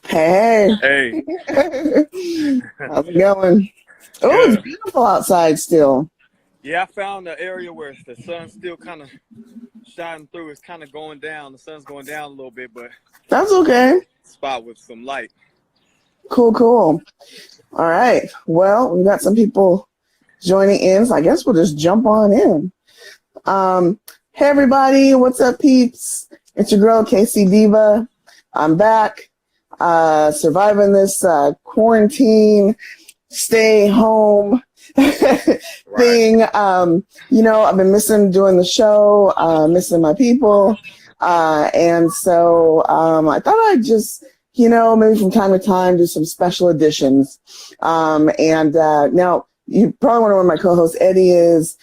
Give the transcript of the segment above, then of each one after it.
Hey, Hey, how's it going? Oh, it's good. beautiful outside still. Yeah, I found the area where the sun's still kind of shining through. It's kind of going down. The sun's going down a little bit, but That's found okay. a spot with some light. Cool, cool. All right. Well, we got some people joining in, so I guess we'll just jump on in. Um, hey everybody, what's up, peeps? It's your girl K-Cee Deeva. I'm back, surviving this quarantine, stay home Right. thing. I've been missing doing the show, missing my people. And so I thought I'd just, maybe from time to time do some special editions. And now you probably wonder where my co-host Eddie is.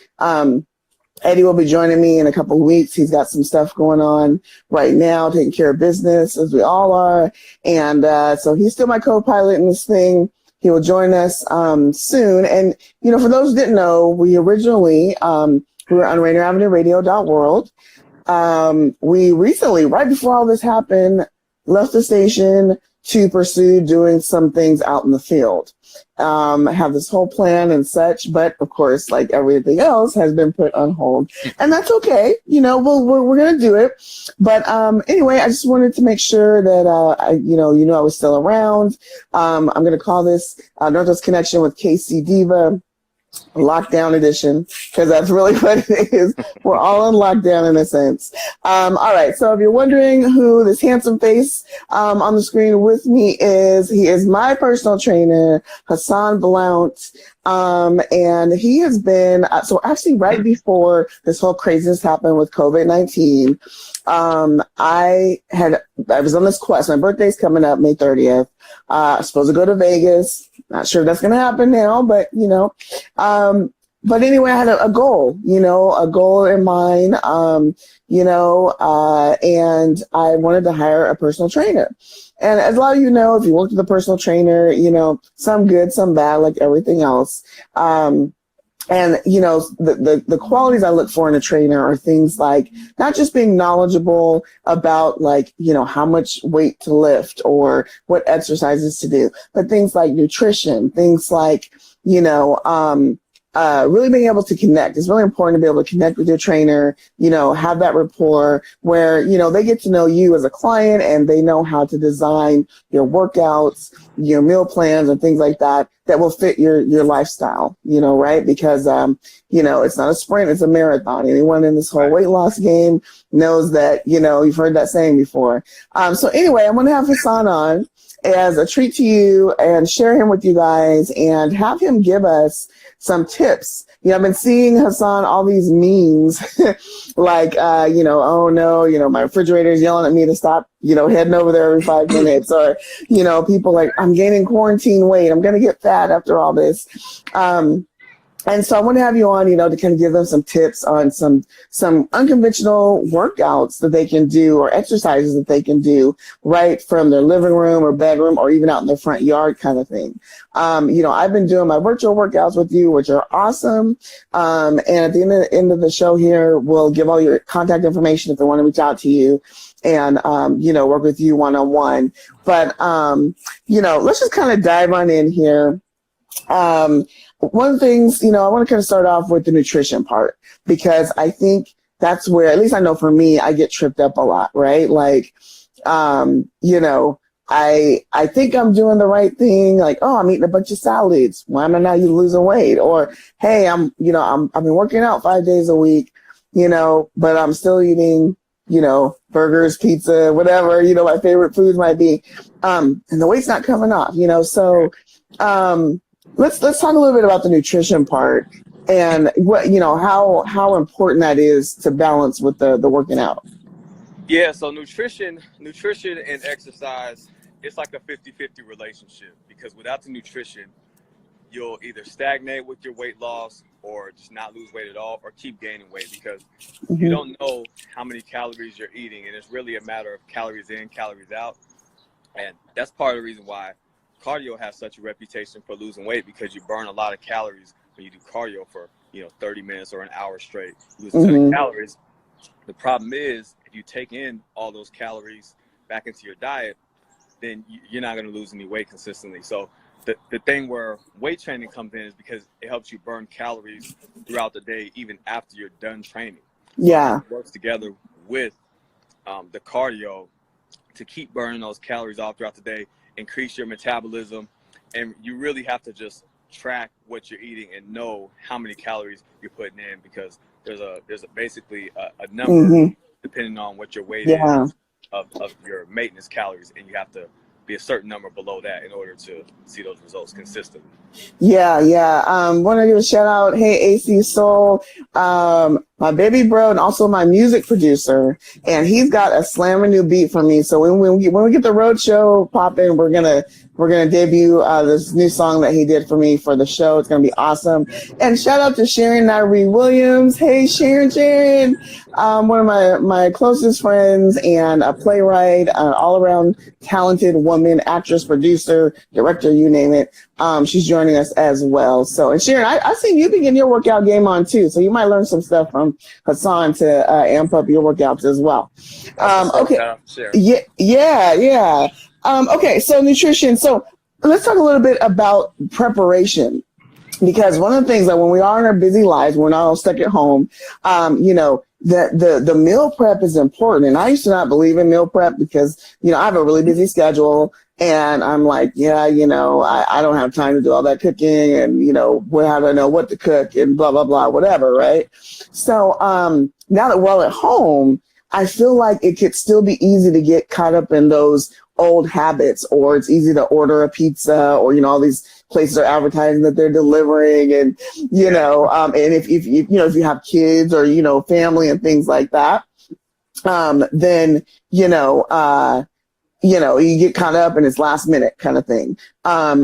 Eddie will be joining me in a couple of weeks. He's got some stuff going on right now, taking care of business, as we all are. And so he's still my co-pilot in this thing. He will join us soon. And, for those who didn't know, we originally, we were on RainierAvenueRadio.world. We recently, right before all this happened, left the station to pursue doing some things out in the field. Have this whole plan and such, but of course, like everything else, has been put on hold, and that's okay. We're gonna do it. But anyway, I just wanted to make sure that I was still around. I'm gonna call this Northwest Connection with K-Cee Deeva. Lockdown edition, because that's really what it is. We're all in lockdown in a sense. All right, so if you're wondering who this handsome face on the screen with me is, he is my personal trainer, Hassan Blount. And he has been, so actually right before this whole craziness happened with COVID-19, I was on this quest. My birthday's coming up May 30th. I'm supposed to go to Vegas. Not sure that's going to happen now, but but anyway, I had a goal, a goal in mind, and I wanted to hire a personal trainer. And as a lot of you know, if you worked with a personal trainer, some good, some bad, like everything else. And the qualities I look for in a trainer are things like not just being knowledgeable about how much weight to lift or what exercises to do, but things like nutrition, things like, really being able to connect. It's really important to be able to connect with your trainer, have that rapport where, they get to know you as a client and they know how to design your workouts, your meal plans and things like that will fit your lifestyle, right? Because, it's not a sprint, it's a marathon. Anyone in this whole weight loss game knows that, you've heard that saying before. So anyway, I'm going to have Hassan on as a treat to you and share him with you guys and have him give us some tips. I've been seeing Hassan all these memes like, oh no, my refrigerator is yelling at me to stop, heading over there every 5 minutes, or, people like, I'm gaining quarantine weight. I'm going to get fat after all this. And so I want to have you on, to kind of give them some tips on some unconventional workouts that they can do or exercises that they can do right from their living room or bedroom or even out in their front yard kind of thing. I've been doing my virtual workouts with you, which are awesome. And at the end of the show here, we'll give all your contact information if they want to reach out to you and, work with you one-on-one. But, let's just kind of dive on in here. One of the things, I want to kind of start off with the nutrition part, because I think that's where, at least I know for me, I get tripped up a lot, right? Like, I think I'm doing the right thing. Like, oh, I'm eating a bunch of salads. Why am I not losing weight? Or, hey, I've been working out 5 days a week, but I'm still eating, burgers, pizza, whatever, my favorite foods might be. And the weight's not coming off, so, let's talk a little bit about the nutrition part and what, how important that is to balance with the working out. Yeah, so nutrition and exercise, it's like a 50-50 relationship, because without the nutrition, you'll either stagnate with your weight loss or just not lose weight at all or keep gaining weight, because you Mm-hmm. don't know how many calories you're eating, and it's really a matter of calories in, calories out. And that's part of the reason why cardio has such a reputation for losing weight, because you burn a lot of calories when you do cardio for 30 minutes or an hour straight. You lose a ton of Mm-hmm. calories. The problem is, if you take in all those calories back into your diet, then you're not going to lose any weight consistently. So the thing where weight training comes in is because it helps you burn calories throughout the day, even after you're done training. Yeah. So it works together with the cardio to keep burning those calories off throughout the day, increase your metabolism, and you really have to just track what you're eating and know how many calories you're putting in, because there's basically a number depending on what your weight is of your maintenance calories, and you have to be a certain number below that in order to see those results consistently. Yeah. Want to give a shout out. Hey, AC Soul, my baby bro, and also my music producer. And he's got a slammer new beat for me. So when we get the road show popping, we're gonna debut this new song that he did for me for the show. It's gonna be awesome. And shout out to Sharon Nyree Williams. Hey, Sharon, one of my closest friends and a playwright, all around talented woman, actress, producer, director, you name it. She's joining us as well. So, and Sharon, I seen you begin your workout game on too. So you might learn some stuff from Hassan to amp up your workouts as well. Okay. Yeah. Okay. So nutrition. So let's talk a little bit about preparation, because one of the things that when we are in our busy lives, we're not all stuck at home. The meal prep is important. And I used to not believe in meal prep because, I have a really busy schedule. And I'm like, I don't have time to do all that cooking, and, how do I know what to cook and blah, blah, blah, whatever, right? So now that we're all at home, I feel like it could still be easy to get caught up in those old habits, or it's easy to order a pizza, or, all these places are advertising that they're delivering, and, and if you have kids or, family and things like that, then, you get caught up and it's last minute kind of thing.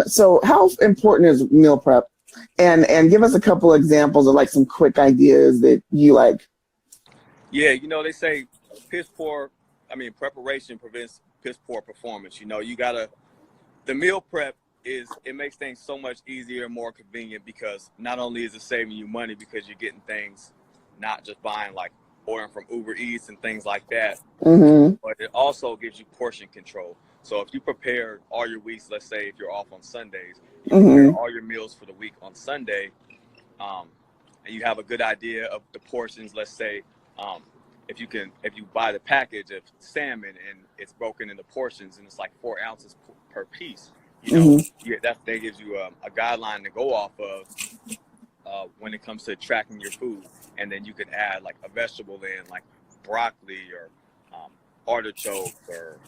So how important is meal prep? And give us a couple examples of like some quick ideas that you like. Yeah, they say preparation prevents piss poor performance. The meal prep it makes things so much easier and more convenient, because not only is it saving you money because you're getting things, not just buying like ordering from Uber Eats and things like that, but it also gives you portion control. So if you prepare all your weeks, let's say if you're off on Sundays, you prepare all your meals for the week on Sunday, and you have a good idea of the portions. Let's say if you buy the package of salmon and it's broken into portions and it's like 4 ounces per piece, that gives you a guideline to go off of when it comes to tracking your food. And then you can add like a vegetable in, like broccoli or artichoke or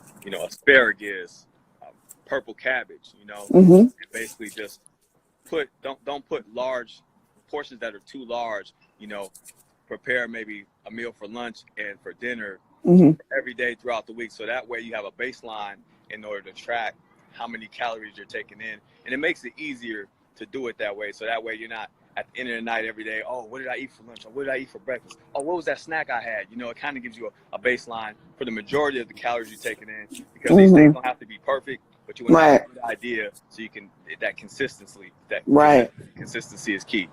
asparagus, purple cabbage. And basically just don't put large portions that are too large. Prepare maybe a meal for lunch and for dinner every day throughout the week, so that way you have a baseline in order to track how many calories you're taking in, and it makes it easier to do it that way. So that way you're not at the end of the night every day, oh, what did I eat for lunch? Or what did I eat for breakfast? Oh, what was that snack I had? It kind of gives you a baseline for the majority of the calories you're taking in, because these things don't have to be perfect, but you want to have a good idea so you can, consistency is key.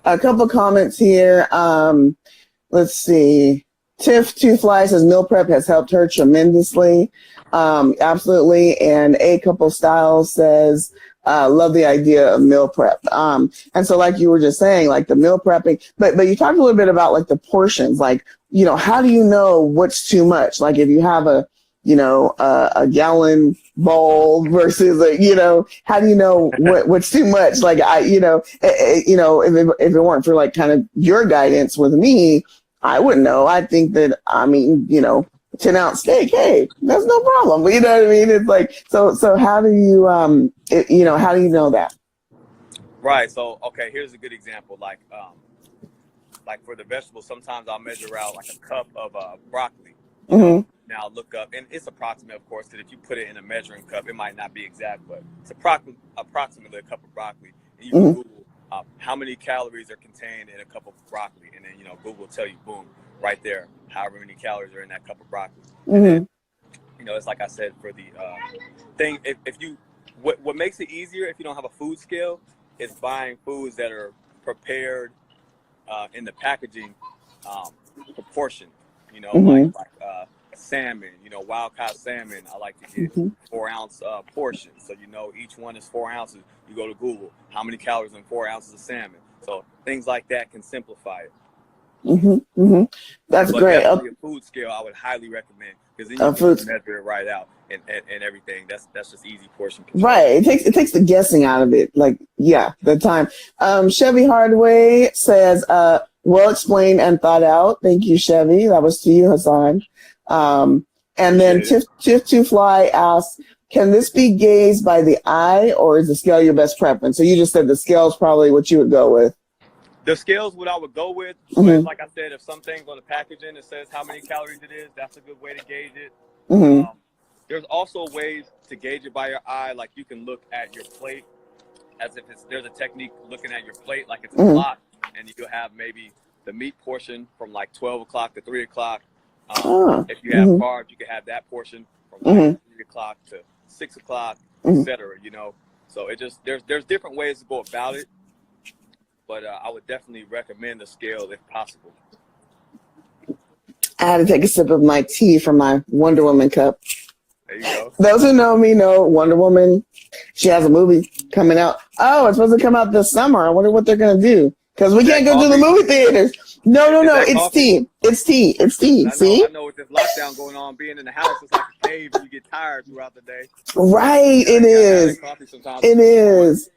A couple comments here. Let's see. Tiff Two Fly says meal prep has helped her tremendously. Absolutely. And A Couple Styles says, love the idea of meal prep. And so like you were just saying, like the meal prepping, but you talked a little bit about like the portions, like, how do you know what's too much? Like if you have a gallon bowl versus how do you know what's too much? Like if it weren't for like kind of your guidance with me, I wouldn't know. I think that, 10-ounce steak, hey, that's no problem. But you know what I mean? It's like, so how do you, how do you know that? Right. So, okay, here's a good example. Like for the vegetables, sometimes I'll measure out like a cup of broccoli. Now I'll look up, and it's approximate, of course, because if you put it in a measuring cup, it might not be exact, but it's approximately a cup of broccoli. And you can Google how many calories are contained in a cup of broccoli, and then Google will tell you, boom, right there, however many calories are in that cup of broccoli. And then, it's like I said, for the thing, what makes it easier if you don't have a food scale is buying foods that are prepared in the packaging proportion. salmon, wild caught salmon, I like to get 4-ounce portions. So each one is 4 ounces. You go to Google, how many calories in 4 ounces of salmon. So things like that can simplify it. That's but great. Definitely a food scale I would highly recommend, because then you can measure it right out and everything. That's just easy portion control. Right. It takes the guessing out of it. Like, yeah, the time. Chevy Hardway says, well explained and thought out. Thank you, Chevy. That was to you, Hassan. And then Tiff Two Fly asks, can this be gauged by the eye, or is the scale your best preference? So you just said the scale is probably what you would go with. The scale's what I would go with. But like I said, if some things on the packaging it says how many calories it is, that's a good way to gauge it. There's also ways to gauge it by your eye. Like you can look at your plate as if there's a technique looking at your plate like it's a clock, and you'll have maybe the meat portion from like 12 o'clock to 3 o'clock. If you have carbs, you can have that portion from like 3 o'clock to 6 o'clock, etc. So it just there's different ways to go about it. But I would definitely recommend the scale if possible. I had to take a sip of my tea from my Wonder Woman cup. There you go. Those who know me know Wonder Woman. She has a movie coming out. Oh, it's supposed to come out this summer. I wonder what they're going to do. Because we can't go to the movie theaters. No. It's tea. It's tea. See? I know with this lockdown going on, being in the house, it's like a cave and you get tired throughout the day. Right. It is. It is.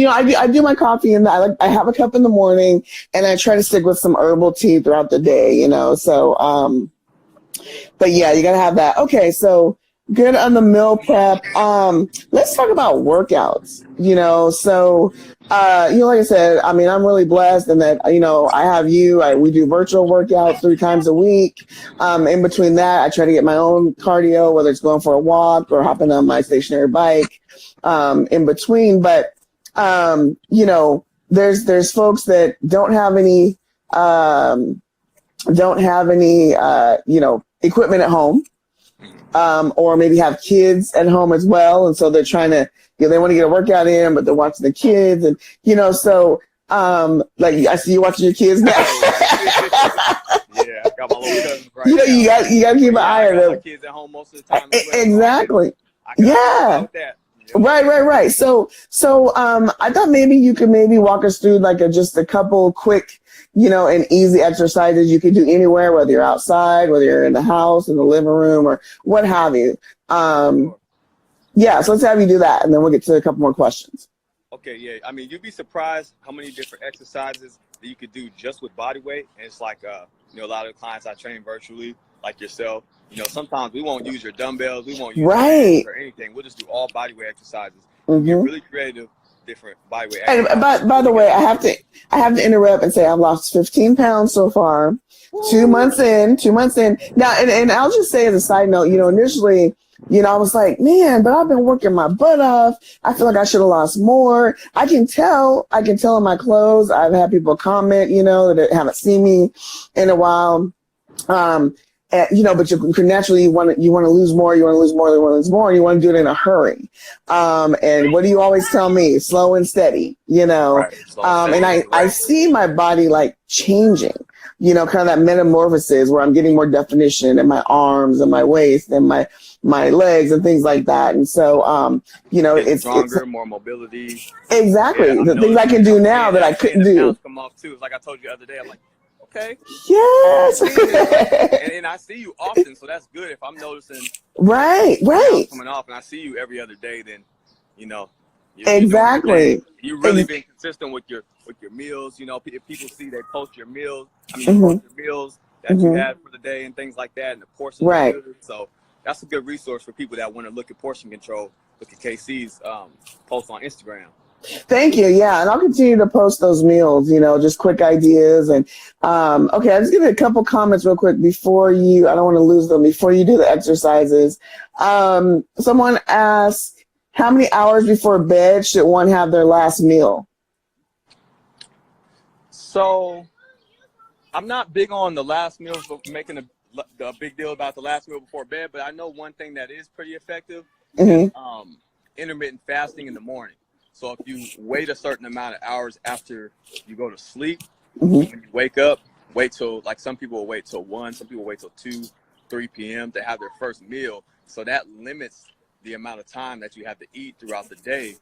I do my coffee and I have a cup in the morning, and I try to stick with some herbal tea throughout the day, so, but yeah, you got to have that. Okay. So good on the meal prep. Let's talk about workouts, so, like I said, I mean, I'm really blessed in that, I have you, we do virtual workouts 3 times a week. In between that, I try to get my own cardio, whether it's going for a walk or hopping on my stationary bike, in between. But, there's folks that don't have any, equipment at home. Or maybe have kids at home as well. And so they're trying to, they want to get a workout in, but they're watching the kids. And, so, like, I see you watching your kids now. Yeah, I got my little cousins right now. You got to keep an eye on them. My kids at home most of the time. Exactly. Yeah. Right. So, I thought maybe you could walk us through like just a couple quick, and easy exercises you could do anywhere, whether you're outside, whether you're in the house, in the living room, or what have you. Yeah, so let's have you do that, and then we'll get to a couple more questions. Okay, yeah. I mean, you'd be surprised how many different exercises that you could do just with body weight. And it's like, a lot of the clients I train virtually, like yourself, sometimes we won't use your dumbbells, we won't use your or anything. We'll just do all body weight exercises. Get really creative. Different body weight. And by the way, I have to interrupt and say I've lost 15 pounds so far. Woo. 2 months in. Now, and I'll just say as a side note, initially, I was like, man, but I've been working my butt off. I feel like I should have lost more. I can tell in my clothes. I've had people comment, that haven't seen me in a while. But naturally you want to lose more, and you want to do it in a hurry. And what do you always tell me? Slow and steady, Right. And I see my body like changing, kind of that metamorphosis where I'm getting more definition in my arms and my waist and my legs and things like that. And so, it's stronger, more mobility. Exactly. The things I can do now that I couldn't do. Come off too. Like I told you the other day, I'm like, okay. Yes. and I see you often, so that's good. If I'm noticing right coming off, and I see you every other day, then exactly. You really been consistent with your meals. If people see they post your meals, post your meals that you had for the day and things like that, and the portions. Right. So that's a good resource for people that want to look at portion control. Look at K-Cee's post on Instagram. Thank you. Yeah. And I'll continue to post those meals, just quick ideas. And, okay, I'll just give you a couple comments real quick I don't want to lose them before you do the exercises. Someone asked, how many hours before bed should one have their last meal? So I'm not big on the last meal, making a big deal about the last meal before bed, but I know one thing that is pretty effective is intermittent fasting in the morning. So if you wait a certain amount of hours after you go to sleep, when you wake up, wait till, like some people will wait till 1, some people wait till 2. 3 p.m. to have their first meal. So that limits the amount of time that you have to eat throughout the day.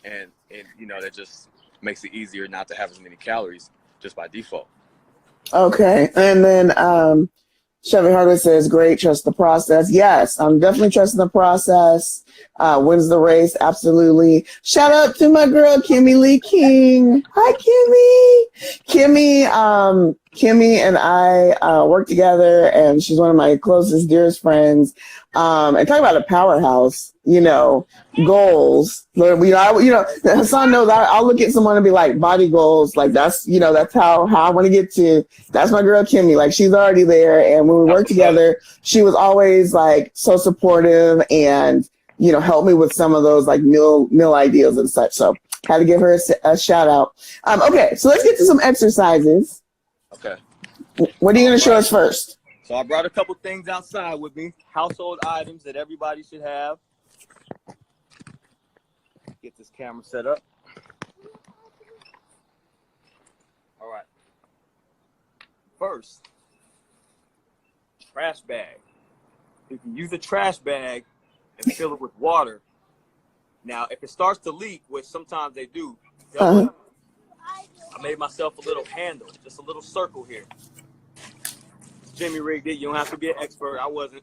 And you know, that just makes it easier not to have as many calories just by default. Okay. And then Chevy Hardwick says, great, trust the process. Yes, I'm definitely trusting the process. Wins the race, absolutely. Shout out to my girl, Kimmy Lee King. Hi, Kimmy. Kimmy and I work together, and she's one of my closest, dearest friends. And talk about a powerhouse, you know, goals. Hassan knows I'll look at someone and be like, body goals. Like that's how I want to get to. That's my girl, Kimmy. Like she's already there. And when we worked together, she was always like so supportive and, you know, helped me with some of those like meal ideas and such. So had to give her a shout out. Okay. So let's get to some exercises. Okay. What are you going to show us first? So I brought a couple things outside with me, household items that everybody should have. Get this camera set up. All right. First, trash bag. You can use a trash bag and fill it with water. Now, if it starts to leak, which sometimes they do, I made myself a little handle, just a little circle here. Jimmy rigged it. You don't have to be an expert. I wasn't.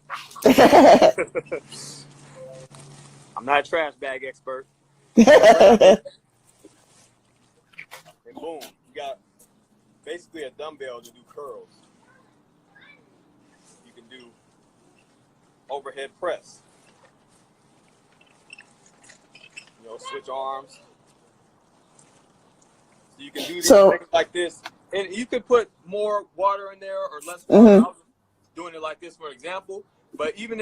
I'm not a trash bag expert. And boom, you got basically a dumbbell to do curls. You can do overhead press. You know, switch arms. So you can do these things like this. And you can put more water in there or less water. I was doing it like this for example. But even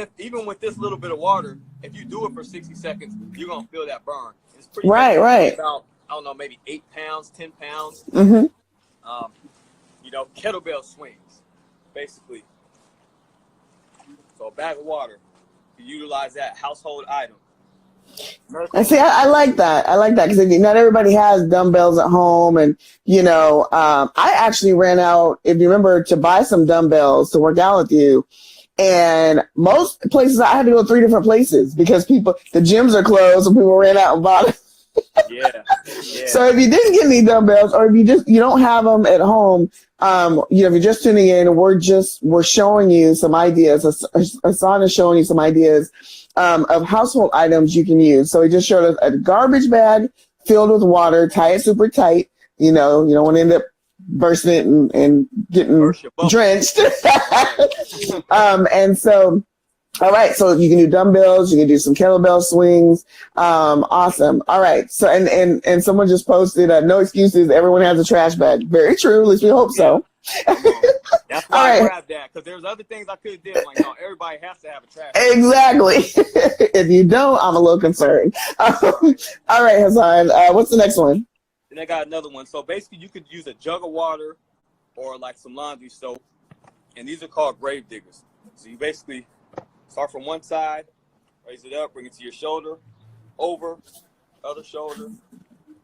with this little bit of water, if you do it for 60 seconds, you're gonna feel that burn. It's pretty right. About, I don't know, maybe 8 pounds, 10 pounds. Mm-hmm. You know, kettlebell swings, basically. So a bag of water, you utilize that household item. I see. I like that. I like that because not everybody has dumbbells at home, and you know, I actually ran out, if you remember, to buy some dumbbells to work out with you. And most places I had to go 3 different places because the gyms are closed, and people ran out and bought it. Yeah. So if you didn't get any dumbbells, or if you don't have them at home, you know, if you're just tuning in, we're showing you some ideas. Hassan is showing you some ideas of household items you can use. So he just showed us a garbage bag filled with water, tie it super tight. You know, you don't want to end up bursting it and getting drenched. And so, all right. So you can do dumbbells. You can do some kettlebell swings. Awesome. All right. So, and someone just posted, no excuses. Everyone has a trash bag. Very true. At least we hope so. That's why I grabbed that, because there's other things I could have did. Like, no, everybody has to have a trash bag. Exactly. If you don't, I'm a little concerned. All right, Hassan. What's the next one? Then I got another one. So basically, you could use a jug of water or like some laundry soap, and these are called grave diggers. So you basically start from one side, raise it up, bring it to your shoulder, over, other shoulder,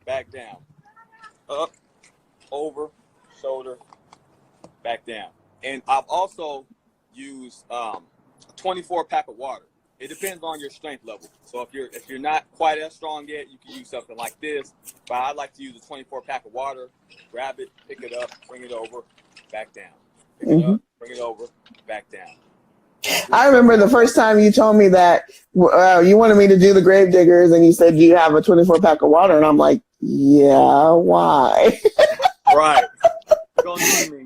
back down, up, over, shoulder, back down. And I've also used a 24 pack of water. It depends on your strength level. So if you're not quite as strong yet, you can use something like this. But I like to use a 24 pack of water. Grab it, pick it up, bring it over, back down. Pick it up, bring it over, back down. I remember the first time you told me that you wanted me to do the grave diggers, and you said, do you have a 24 pack of water? And I'm like, yeah, why? Right. Don't need me.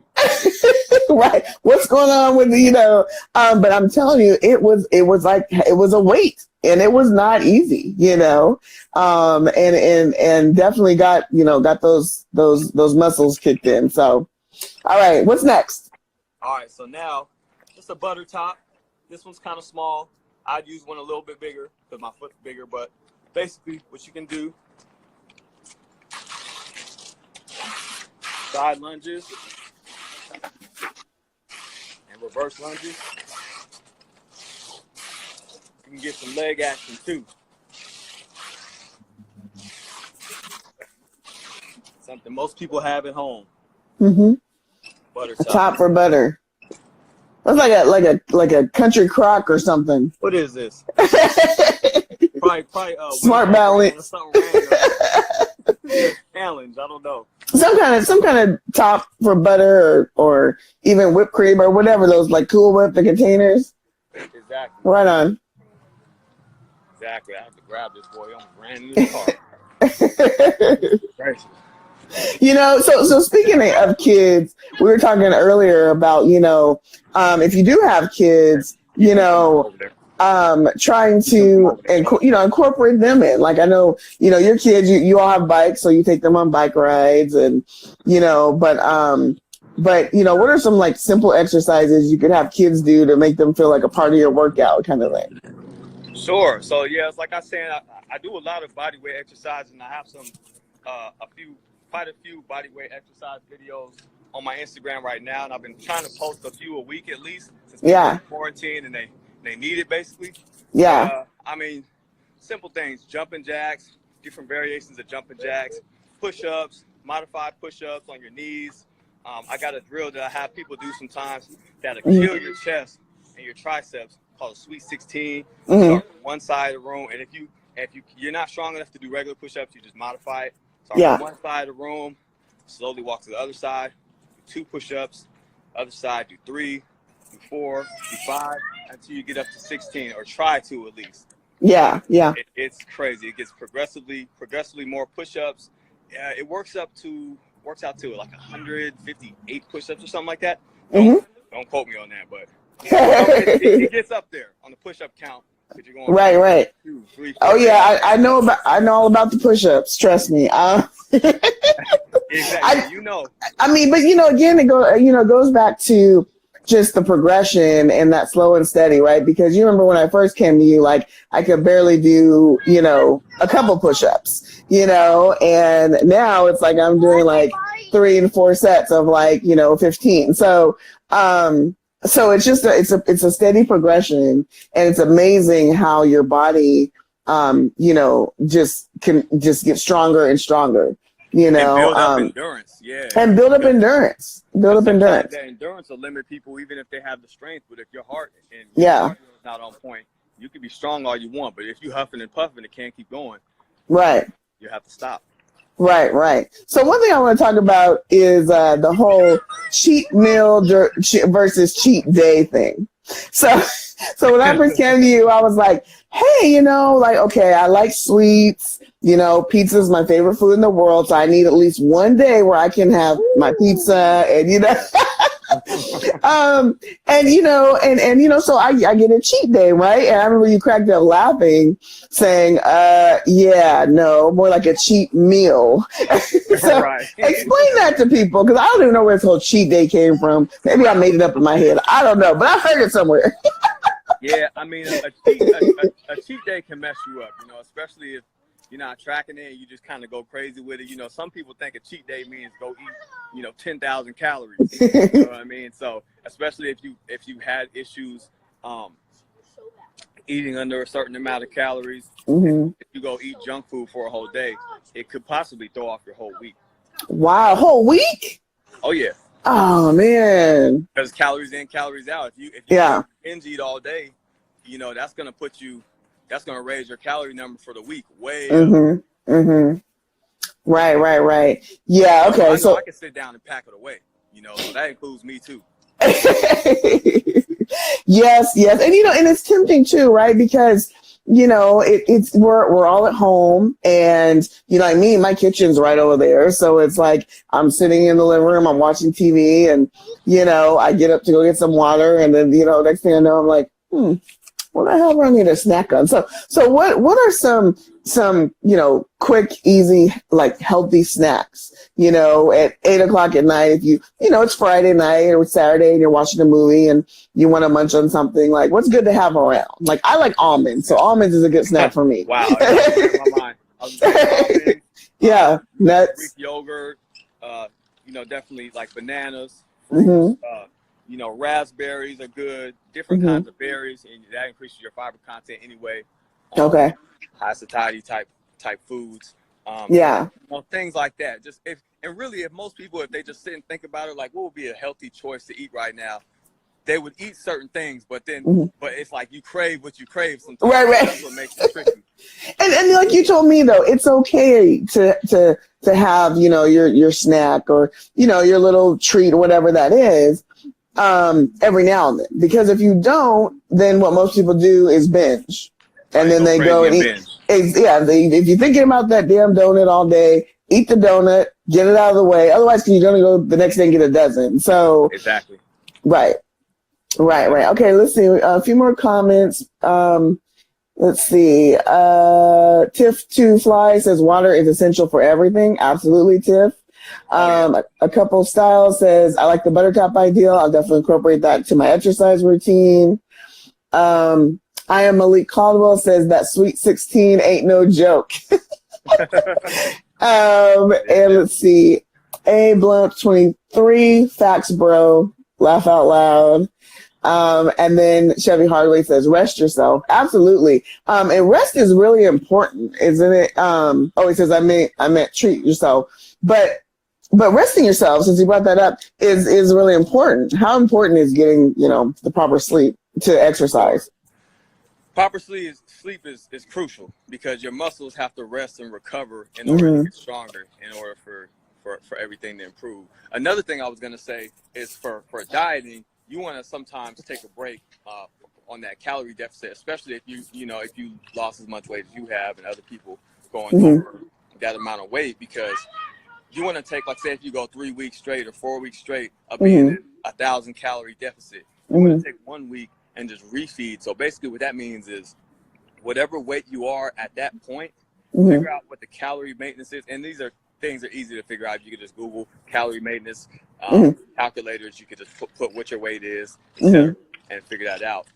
Right. What's going on with but I'm telling you, it was a weight, and it was not easy, and definitely got those muscles kicked in. So, all right, what's next? All right. So now just a butter top. This one's kind of small. I'd use one a little bit bigger because my foot's bigger, but basically what you can do, side lunges and reverse lunges. You can get some leg action too. Something most people have at home. Mm-hmm. Butter A top. top for butter. That's like a country crock or something. What is this? probably Smart balance. Something random. Challenge. I don't know. Some kind of top for butter or even whipped cream or whatever, those like Cool Whip, the containers. Exactly. Right on. Exactly. I have to grab this boy. I'm ran in the car. You know, so speaking of kids, we were talking earlier about, you know, if you do have kids, you know, trying to, incorporate them in. Like, I know, you know, your kids, you all have bikes, so you take them on bike rides and, you know, but, you know, what are some like simple exercises you could have kids do to make them feel like a part of your workout kind of thing? Sure. So yeah, it's like I said, I do a lot of body weight exercises, and I have quite a few body weight exercise videos on my Instagram right now, and I've been trying to post a few a week at least since we're in quarantine and they need it basically. Yeah. I mean, simple things: jumping jacks, different variations of jumping jacks, push-ups, modified push-ups on your knees. I got a drill that I have people do sometimes that'll kill your chest and your triceps, called a Sweet 16. Start from one side of the room, and if you're not strong enough to do regular push-ups, you just modify it. Start from one side of the room, slowly walk to the other side, do 2 push-ups, other side, do 3, do 4, do 5, until you get up to 16, or try to at least. Yeah. It's crazy. It gets progressively more push-ups. It works out to like 158 push-ups or something like that. Don't quote me on that, but it gets up there on the push-up count. You're going right. 2, 3, 4, oh yeah, I know all about the push-ups. Trust me. Exactly. You know. I mean, but you know, again, it goes back to just the progression and that slow and steady, right? Because you remember when I first came to you, like I could barely do, you know, a couple push-ups, you know, and now it's like I'm doing like 3 and 4 sets of like, you know, 15. So it's just it's a steady progression, and it's amazing how your body, you know, just can just get stronger and stronger. You know, and build up endurance, and build up endurance. That endurance will limit people even if they have the strength. But if your heart and your cardio is not on point, you can be strong all you want. But if you huffing and puffing and can't keep going, right, you have to stop. Right. So one thing I want to talk about is the whole cheat meal versus cheat day thing. So when I first came to you, I was like, hey, you know, like, okay, I like sweets. You know, pizza is my favorite food in the world. So I need at least one day where I can have my pizza and, you know, and, you know, and, you know, so I get a cheat day, right? And I remember you cracked up laughing saying, yeah, no, more like a cheat meal. So right. Explain that to people, because I don't even know where this whole cheat day came from. Maybe I made it up in my head. I don't know, but I heard it somewhere. Yeah, I mean, a cheat day can mess you up, you know, especially if you're not tracking it and you just kind of go crazy with it. You know, some people think a cheat day means go eat, you know, 10,000 calories. You know what I mean? So especially if you had issues eating under a certain amount of calories, if you go eat junk food for a whole day, it could possibly throw off your whole week. Wow, a whole week? Oh yeah. Oh man. Because calories in, calories out. If you binge eat all day, you know, that's gonna raise your calorie number for the week way up. Right. Yeah, okay. So I can sit down and pack it away, you know, so that includes me too. Yes. And you know, and it's tempting too, right? Because you know, we're all at home, and you know, my kitchen's right over there. So it's like I'm sitting in the living room, I'm watching TV, and you know, I get up to go get some water, and then you know, next thing I know, I'm like, what the hell do I need a snack on? So what are some you know, quick, easy, like healthy snacks, you know, at 8:00 at night, if you know, it's Friday night or Saturday and you're watching a movie and you want to munch on something, like what's good to have around? Like I like almonds, so almonds is a good snack for me. Wow. My mind. Almonds, yeah. Nuts. Greek yogurt, you know, definitely like bananas, fruits, you know, raspberries are good, different kinds of berries, and that increases your fiber content anyway. Okay. High satiety type foods. You know, things like that. Just if most people, if they just sit and think about it, like what would be a healthy choice to eat right now, they would eat certain things, but then, Mhm. but it's like you crave what you crave sometimes. Right. That's what makes it tricky. And like you told me though, it's okay to have, you know, your snack or, you know, your little treat or whatever that is, every now and then. Because if you don't, then what most people do is binge. And Right, then go they go crazy and and eat. binge. If you're thinking about that damn donut all day, eat the donut, get it out of the way. Otherwise, you're going to go the next day and get a dozen. So, Exactly. right. Okay, let's see. A few more comments. Let's see. Tiff2Fly says water is essential for everything. Absolutely, Tiff. A couple styles says, I like the buttercup ideal. I'll definitely incorporate that to my exercise routine. I am Malik Caldwell says that sweet 16 ain't no joke. And let's see. A Blunt 23, facts bro, laugh out loud. And then Chevy Hardaway says, rest yourself. Absolutely. And rest is really important, isn't it? He says, I meant treat yourself. But resting yourself, since you brought that up, is really important. How important is getting, you know, the proper sleep to exercise? Proper sleep is crucial because your muscles have to rest and recover in order to get stronger, in order for everything to improve. Another thing I was going to say is for dieting, you want to sometimes take a break on that calorie deficit, especially if you lost as much weight as you have and other people going over that amount of weight, because you want to take, like, say if you go 3 weeks straight or 4 weeks straight of being in 1,000 calorie deficit, you want to take 1 week and just refeed. So basically what that means is whatever weight you are at that point, figure out what the calorie maintenance is. And these are things that are easy to figure out. You can just Google calorie maintenance calculators. You could just put what your weight is, etc., and figure that out.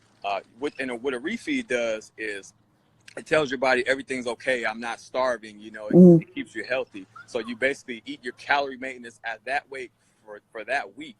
What a refeed does is it tells your body everything's okay. I'm not starving. You know, it keeps you healthy. So you basically eat your calorie maintenance at that weight for that week,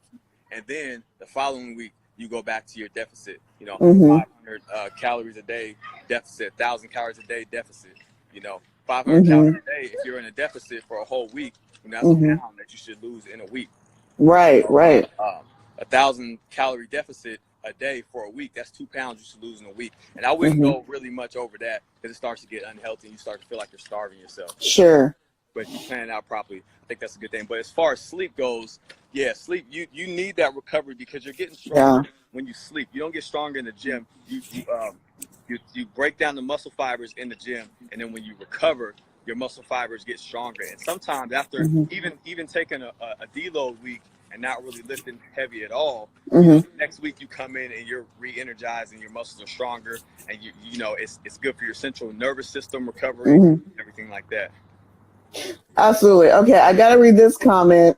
and then the following week you go back to your deficit. You know, 500 calories a day deficit, 1,000 calories a day deficit. You know, 500 calories a day. If you're in a deficit for a whole week, that's a pound that you should lose in a week. Right. 1,000 calorie deficit a day for a week, that's 2 pounds you should lose in a week. And I wouldn't go really much over that because it starts to get unhealthy and you start to feel like you're starving yourself. Sure. But if you plan it out properly, I think that's a good thing. But as far as sleep goes, sleep, you need that recovery because you're getting stronger when you sleep. You don't get stronger in the gym. You break down the muscle fibers in the gym, and then when you recover, your muscle fibers get stronger. And sometimes after even taking a deload week and not really lifting heavy at all, next week you come in and you're re-energized and your muscles are stronger, and you know it's good for your central nervous system recovery and everything like that. Absolutely. Okay, I got to read this comment.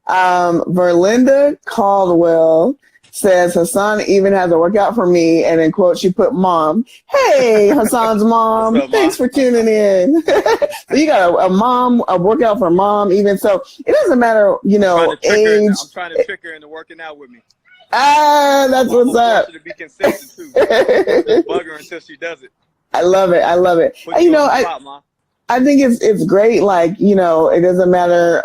Verlinda Caldwell says, Hassan even has a workout for me. And in quote, she put mom. Hey, Hassan's mom. What's up, Thanks Mom? for tuning in. So you got a workout for mom, even so. It doesn't matter, you know, age. I'm trying to trick her into working out with me. That's what's up. To be consistent too. Just bug her until she does it. I love it. Put you on the spot, Mom. I think it's great. Like, you know, it doesn't matter,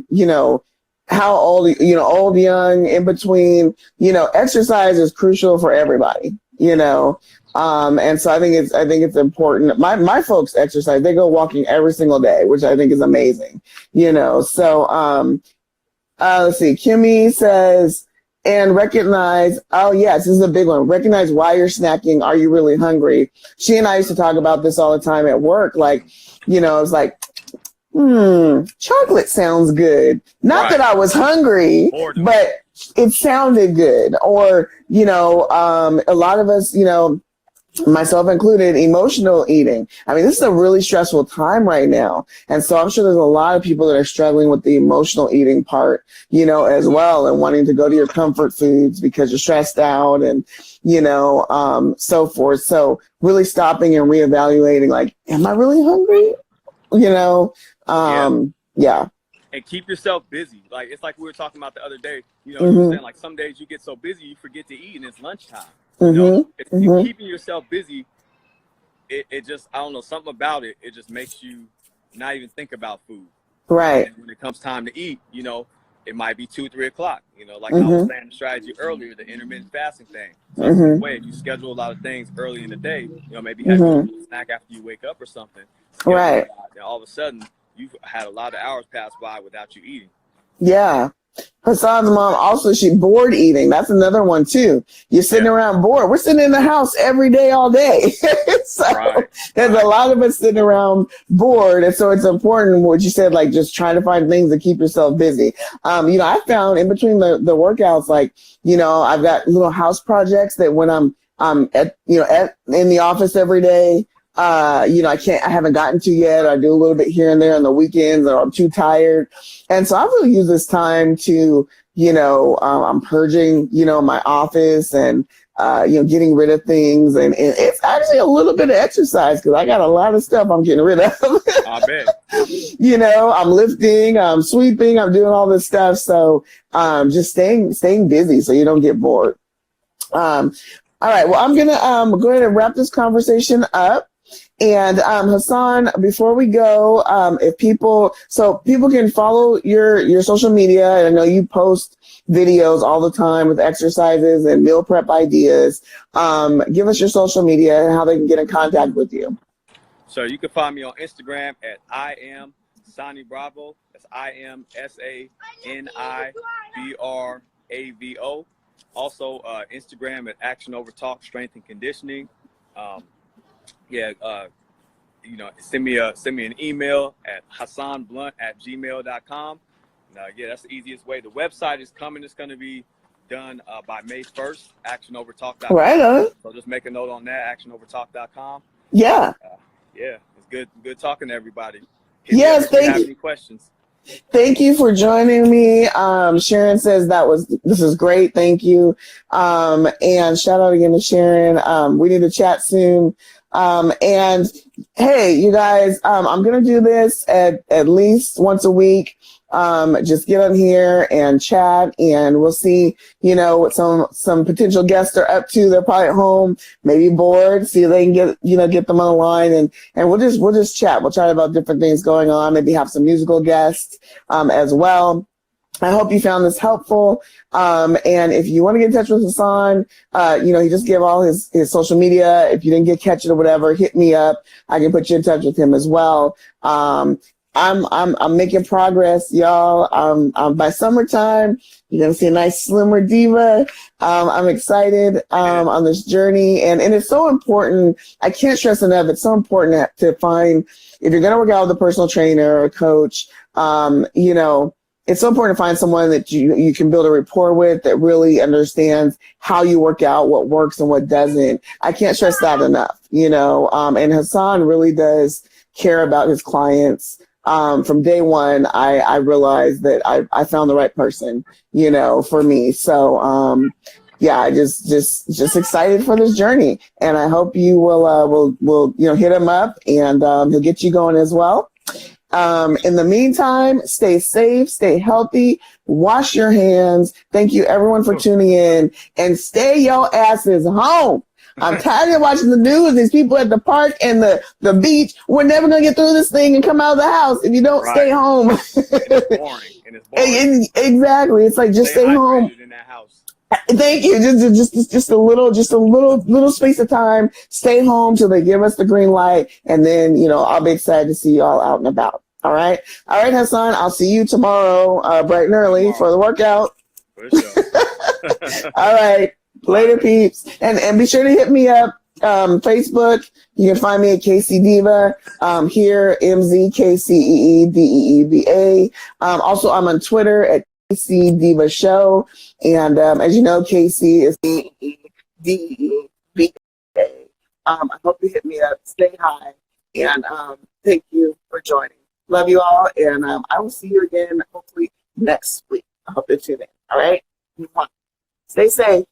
you know, how old, you know, old, young, in between, you know, exercise is crucial for everybody, you know. And so I think it's important. My folks exercise, they go walking every single day, which I think is amazing, you know. So, let's see. Kimmy says, and recognize, oh yes, this is a big one. Recognize why you're snacking. Are you really hungry? She and I used to talk about this all the time at work. Like, you know, it's like, chocolate sounds good. Not that I was hungry, but it sounded good. Or, you know, a lot of us, you know, myself included, emotional eating. I mean, this is a really stressful time right now. And so I'm sure there's a lot of people that are struggling with the emotional eating part, you know, as well, and wanting to go to your comfort foods because you're stressed out and, you know, so forth. So really stopping and reevaluating, like, am I really hungry? You know, yeah. And keep yourself busy. Like, it's like we were talking about the other day, you know, you were saying like some days you get so busy, you forget to eat and it's lunchtime. You know, if you're keeping yourself busy, it just, I don't know, something about it. It just makes you not even think about food. Right. And when it comes time to eat, you know, it might be 2-3 o'clock. You know, like I Mm-hmm. was saying the strategy earlier, the intermittent fasting thing. So Mm-hmm. way if you schedule a lot of things early in the day, you know, maybe have your Mm-hmm. little snack after you wake up or something. Schedule Right. it out, and all of a sudden you've had a lot of hours pass by without you eating. Yeah. Hassan's mom also, she bored eating. That's another one too. You're sitting around bored. We're sitting in the house every day, all day. So there's a lot of us sitting around bored. And so it's important what you said, like just trying to find things to keep yourself busy. You know, I found in between the workouts, like, you know, I've got little house projects that when I'm in the office every day, you know, I haven't gotten to yet. I do a little bit here and there on the weekends, or I'm too tired. And so I really use this time to, you know, I'm purging, you know, my office and, you know, getting rid of things. And it's actually a little bit of exercise because I got a lot of stuff I'm getting rid of. I bet. You know, I'm lifting, I'm sweeping, I'm doing all this stuff. So just staying busy so you don't get bored. All right. Well, I'm going to go ahead and wrap this conversation up. And Hassan, before we go, if people can follow your social media, and I know you post videos all the time with exercises and meal prep ideas. Give us your social media and how they can get in contact with you. So you can find me on Instagram at I am SaniBravo. That's IamSaniBravo. Also, Instagram at Action Over Talk Strength and Conditioning. You know, send me an email at hassanblunt@gmail.com. Yeah, that's the easiest way. The website is coming. It's going to be done by May 1st, actionovertalk.com. Right on. So just make a note on that, actionovertalk.com. Yeah. Yeah, it's good talking to everybody. Yes, thank you. If you have any questions. Thank you for joining me. Sharon says this is great. Thank you. And shout out again to Sharon. We need to chat soon. And hey, you guys, I'm going to do this at least once a week. Just get on here and chat, and we'll see, you know, what some potential guests are up to. They're probably at home, maybe bored. See if they can get them on the line, and we'll just chat. We'll chat about different things going on. Maybe have some musical guests, as well. I hope you found this helpful. And if you want to get in touch with Hassan, you know, he just give all his social media. If you didn't catch it or whatever, hit me up. I can put you in touch with him as well. I'm making progress, y'all. By summertime, you're going to see a nice slimmer Deeva. I'm excited, on this journey. And it's so important. I can't stress enough. It's so important to find, if you're going to work out with a personal trainer or a coach, you know, it's so important to find someone that you can build a rapport with, that really understands how you work out, what works and what doesn't. I can't stress that enough, you know, and Hassan really does care about his clients. From day one, I realized that I found the right person, you know, for me. So, yeah, I just excited for this journey, and I hope you will, you know, hit him up, and, he'll get you going as well. In the meantime, stay safe, stay healthy, wash your hands. Thank you everyone for tuning in, and stay your asses home. I'm tired of watching the news. These people at the park and the beach. We're never going to get through this thing and come out of the house if you don't stay home. It's boring. Exactly. It's like, just stay home. In that house. Thank you. Just a little space of time. Stay home till they give us the green light, and then, you know, I'll be excited to see you all out and about. All right, Hassan. I'll see you tomorrow, bright and early for the workout. For sure. All right. Later, peeps. And be sure to hit me up. Facebook. You can find me at K-Cee Deeva. Here, MZKCEEDEEVA. Also, I'm on Twitter at K-Cee Deeva Show. And as you know, K-Cee is DEEVA. I hope you hit me up. Stay high. And thank you for joining. Love you all. And I will see you again, hopefully, next week. I hope you're tuning in. All right? Stay safe.